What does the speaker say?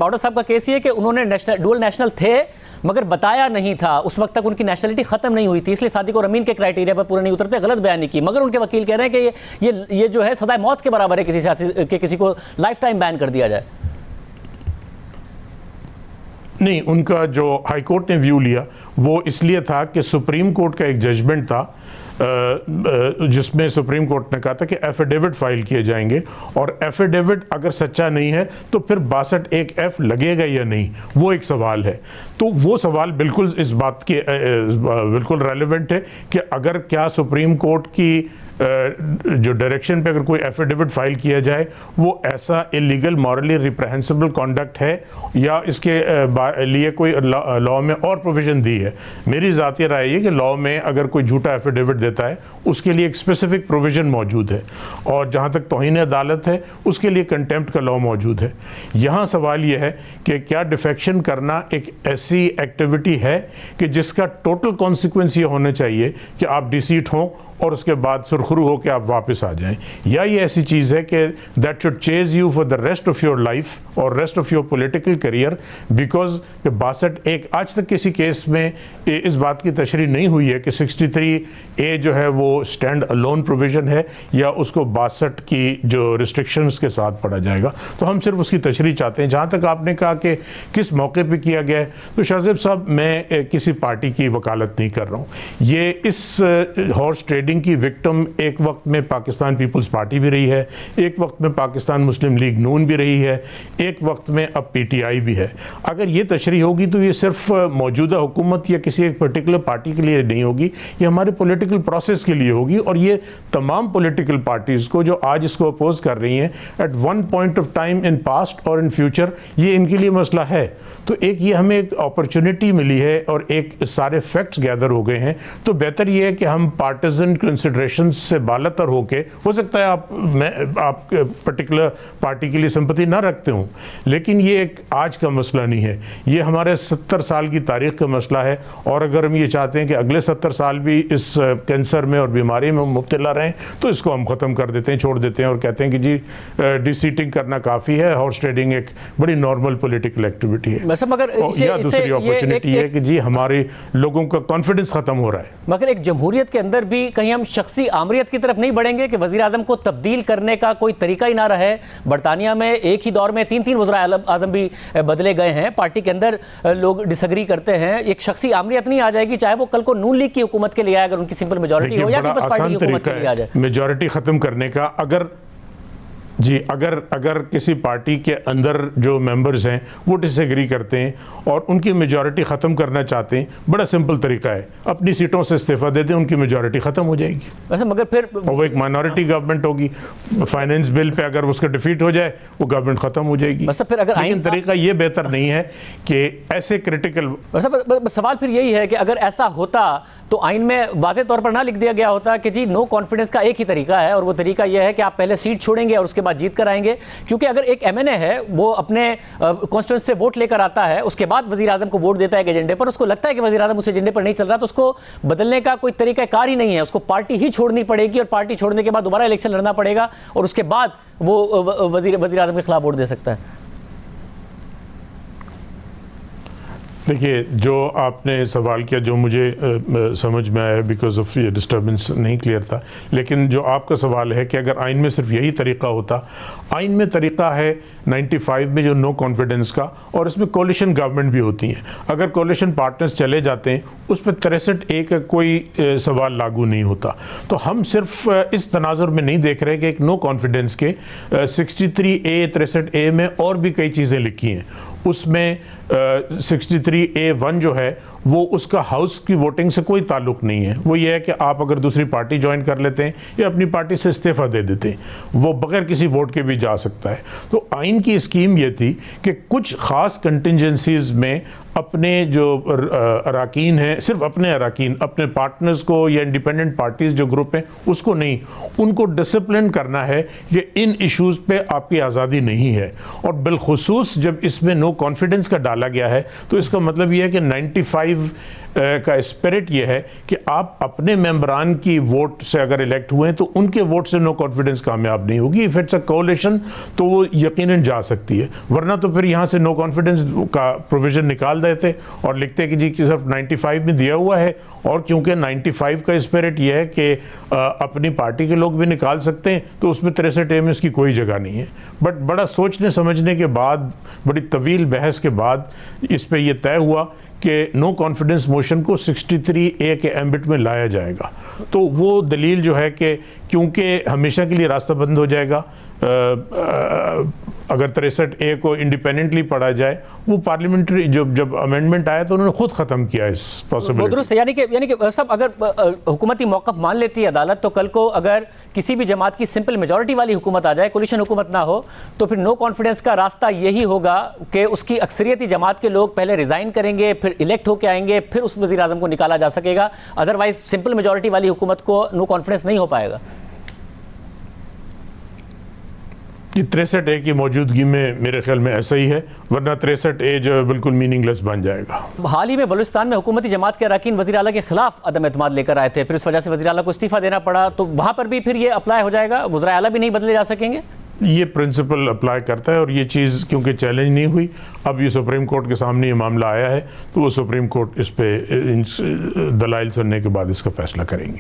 बावड़ा साहब का केस ये है कि उन्होंने डुअल नेशनल थे मगर बताया नहीं था, उस वक्त तक उनकी नेशनलिटी खत्म नहीं हुई थी, इसलिए सादिक और अमीन के क्राइटेरिया पर पूरे नहीं उतरते, गलत बयानी की। मगर उनके वकील कह रहे हैं कि ये जो है सदा मौत के बराबर है किसी सियासी के किसी को लाइफ टाइम बैन कर दिया जाए। नहीं, उनका जो हाईकोर्ट ने व्यू लिया वो इसलिए था कि सुप्रीम कोर्ट का एक जजमेंट था जिसमें सुप्रीम कोर्ट ने कहा था कि एफिडेविट फाइल किए जाएंगे, और एफिडेविट अगर सच्चा नहीं है तो फिर 62(1)(f) लगेगा या नहीं, वो एक सवाल है। तो वो सवाल बिल्कुल इस बात के बिल्कुल रेलेवेंट है कि अगर क्या सुप्रीम कोर्ट की जो डायरेक्शन पे अगर कोई एफिडेविट फाइल किया जाए वो ऐसा इलीगल मॉरली रिप्रेहेंसिबल कॉन्डक्ट है या इसके लिए कोई लॉ में और प्रोविजन दी है। मेरी ज़ाती राय है कि लॉ में अगर कोई झूठा एफिडेविट देता है उसके लिए एक स्पेसिफिक प्रोविजन मौजूद है, और जहाँ तक तौहीन अदालत है उसके लिए कंटेम्प्ट का लॉ मौजूद है। यहाँ सवाल ये है कि क्या डिफेक्शन करना एक ऐसी एक्टिविटी है कि जिसका टोटल कॉन्सिक्वेंस ये होना चाहिए कि आप डिसीट हों और उसके बाद सुरखरू हो के आप वापस आ जाएं, या ये ऐसी चीज़ है कि that should chase you for the rest of your life और rest of your political career, because 62(1) आज तक किसी केस में इस बात की तशरीह नहीं हुई है कि 63A जो है वो स्टैंड अलोन प्रोविज़न है या उसको 62 की जो रिस्ट्रिक्शंस के साथ पढ़ा जाएगा। तो हम सिर्फ उसकी तशरीह चाहते हैं। जहाँ तक आपने कहा कि किस मौके पर किया गया है, तो शाहजेब साहब मैं किसी पार्टी की वकालत नहीं कर रहा हूँ। ये इस हॉर्स ट्रेडिंग की विक्टिम एक वक्त में पाकिस्तान पीपल्स पार्टी भी रही है, एक वक्त में पाकिस्तान मुस्लिम लीग नून भी रही है, एक वक्त में अब पीटीआई भी है। अगर ये तशरीह होगी तो ये सिर्फ मौजूदा हुकूमत या किसी एक पर्टिकुलर पार्टी के लिए नहीं होगी, ये हमारे पॉलिटिकल प्रोसेस के लिए होगी। और ये तमाम पॉलिटिकल पार्टीज़ को जो आज इसको अपोज कर रही हैं at one point of time in past और इन फ्यूचर, ये इनके लिए मसला है। तो एक ये हमें एक अपॉर्चुनिटी मिली है और एक सारे फैक्ट्स गैदर हो गए हैं, तो बेहतर ये है कि हम पार्टिजन कंसिडरेशन से बालातर होके, हो सकता है आप पर्टिकुलर पार्टी के लिए सिंपैथी ना रखते हो, लेकिन ये एक आज का मसला नहीं है, ये हमारे 70 साल की तारीख का मसला है। और अगर हम ये चाहते हैं कि अगले 70 साल भी इस कैंसर में और बीमारी में मुब्तला रहें तो इसको हम ख़त्म कर देते हैं, छोड़ देते हैं और कहते हैं कि जी डिसीटिंग करना काफ़ी है, हॉर्स ट्रेडिंग एक बड़ी नॉर्मल पॉलिटिकल एक्टिविटी है। मगर या दूसरी अपॉर्चुनिटी है कि जी हमारे लोगों का कॉन्फिडेंस ख़त्म हो रहा है। मगर एक जमहूरियत के अंदर भी कहीं हम शख्सी आमरियत की तरफ नहीं बढ़ेंगे कि वज़ीर आज़म को तब्दील करने का कोई तरीका ही ना रहे। बरतानिया में एक ही दौर में 3-3 वज़ीर आज़म भी बदले गए हैं, पार्टी के अंदर लोग डिसएग्री करते हैं, एक शख्सी आमरियत नहीं आ जाएगी, चाहे वो कल को नून लीग की हुकूमत के लिए आए, अगर उनकी सिंपल मेजॉरिटी हो या पीपल्स पार्टी की हुकूमत के लिए आ जाए। मेजॉरिटी ख़त्म करने का अगर किसी पार्टी के अंदर जो मेंबर्स हैं वो डिसएग्री करते हैं और उनकी मेजॉरिटी ख़त्म करना चाहते हैं, बड़ा सिंपल तरीका है, अपनी सीटों से इस्तीफा दे दें, उनकी मेजॉरिटी ख़त्म हो जाएगी। वैसे मगर फिर वो एक माइनॉरिटी गवर्नमेंट होगी, फाइनेंस बिल पे अगर उसका डिफीट हो जाए वो गवर्नमेंट ख़त्म हो जाएगी। फिर अगर लेकिन तरीका ये बेहतर नहीं है कि ऐसे क्रिटिकल। सवाल फिर यही है कि अगर ऐसा होता तो आइन में वाज़े तौर पर ना लिख दिया गया होता कि जी नो कॉन्फिडेंस का एक ही तरीका है, और वो तरीका यह है कि आप पहले सीट छोड़ेंगे और उसके बाद जीत कर आएंगे। क्योंकि अगर एक एमएनए है वो अपने कॉन्स्टिट्यूएंसी से वोट लेकर आता है, उसके बाद वज़ीर आज़म को वोट देता है एक एजेंडे पर, उसको लगता है कि वज़ीर आज़म उस एजेंडे पर नहीं चल रहा, तो उसको बदलने का कोई तरीका कार ही नहीं है, उसको पार्टी ही छोड़नी पड़ेगी और पार्टी छोड़ने के बाद दोबारा इलेक्शन लड़ना पड़ेगा और उसके बाद वो वज़ीर आज़म के खिलाफ वोट दे सकता है। देखिए, जो आपने सवाल किया जो मुझे समझ में आया, बिकॉज ऑफ ये डिस्टर्बेंस नहीं क्लियर था, लेकिन जो आपका सवाल है कि अगर आइन में सिर्फ यही तरीका होता, आइन में तरीका है 95 में जो नो कॉन्फिडेंस का, और इसमें कोलिशन गवर्नमेंट भी होती हैं। अगर कोलिशन पार्टनर्स चले जाते हैं उस पर 63A का कोई सवाल लागू नहीं होता। तो हम सिर्फ इस तनाजुर में नहीं देख रहे कि एक नो कॉन्फिडेंस के 63A 63A में और भी कई चीज़ें लिखी हैं। उसमें 63A(1) जो है वो उसका हाउस की वोटिंग से कोई ताल्लुक़ नहीं है। वो ये है कि आप अगर दूसरी पार्टी ज्वाइन कर लेते हैं या अपनी पार्टी से इस्तीफ़ा दे देते हैं, वो बगैर किसी वोट के भी जा सकता है। तो आइन की स्कीम ये थी कि कुछ ख़ास कंटिजेंसीज़ में अपने जो अराकीन हैं, सिर्फ अपने अराकीन, अपने पार्टनर्स को या इंडिपेंडेंट पार्टीज़ जो ग्रुप हैं उसको नहीं, उनको डिसिप्लिन करना है कि इन इश्यूज़ पे आपकी आज़ादी नहीं है। और बिलखुसूस जब इसमें नो कॉन्फिडेंस का डाला गया है तो इसका मतलब ये है कि 95 95 का स्पिरिट ये है कि आप अपने मेंबरान की वोट से अगर इलेक्ट हुए हैं तो उनके वोट से नो कॉन्फिडेंस कामयाब नहीं होगी। इफ इट्स अ कोलिशन तो वो यकीनन जा सकती है, वरना तो फिर यहाँ से नो कॉन्फिडेंस का प्रोविजन निकाल देते और लिखते कि जी कि सिर्फ 95 में दिया हुआ है। और क्योंकि 95 का स्पिरिट ये है कि अपनी पार्टी के लोग भी निकाल सकते हैं, तो उसमें 63A में इसकी कोई जगह नहीं है। बट बड़ा सोचने समझने के बाद, बड़ी तवील बहस के बाद इस पे ये तय हुआ कि नो कॉन्फिडेंस मोशन को 63A के एम्बिट में लाया जाएगा। तो वो दलील जो है कि क्योंकि हमेशा के लिए रास्ता बंद हो जाएगा, अगर 63A को इंडिपेंडेंटली पढ़ा जाए, वो पार्लियामेंट्री जब अमेंडमेंट आया तो उन्होंने खुद खत्म किया इस पॉसिबिलिटी। दुरुस्त, यानी कि सब अगर हुकूमती मौक़िफ़ मान लेती है अदालत, तो कल को अगर किसी भी जमात की सिंपल मेजॉरिटी वाली हुकूमत आ जाए, कोलिशन हुकूमत ना हो, तो फिर नो कॉन्फिडेंस का रास्ता यही होगा कि उसकी अक्सरियती जमात के लोग पहले रिज़ाइन करेंगे, फिर इलेक्ट होकर आएंगे, फिर उस वज़ीर आज़म को निकाला जा सकेगा। अदरवाइज सिंपल मेजॉरिटी वाली हुकूमत को नो कॉन्फिडेंस नहीं हो पाएगा। ये 63A की मौजूदगी में मेरे ख्याल में ऐसा ही है, वरना 63A जो है बिल्कुल मीनिंगलेस बन जाएगा। हाल ही में बलूचिस्तान में हुकूमती जमात के अरकान वज़ीर आला के खिलाफ अदम एतमाद लेकर आए थे, फिर इस वजह से वज़ीर आला को इस्तीफ़ा देना पड़ा, तो वहाँ पर भी फिर ये अप्लाई हो जाएगा, वज़ीर आला भी नहीं बदले जा सकेंगे? ये प्रिंसिपल अप्लाई करता है और ये चीज़ क्योंकि चैलेंज नहीं हुई, अब ये सुप्रीम कोर्ट के सामने ये मामला आया है, तो वो सुप्रीम कोर्ट इस पे दलाइल सुनने के बाद इसका फैसला करेंगे।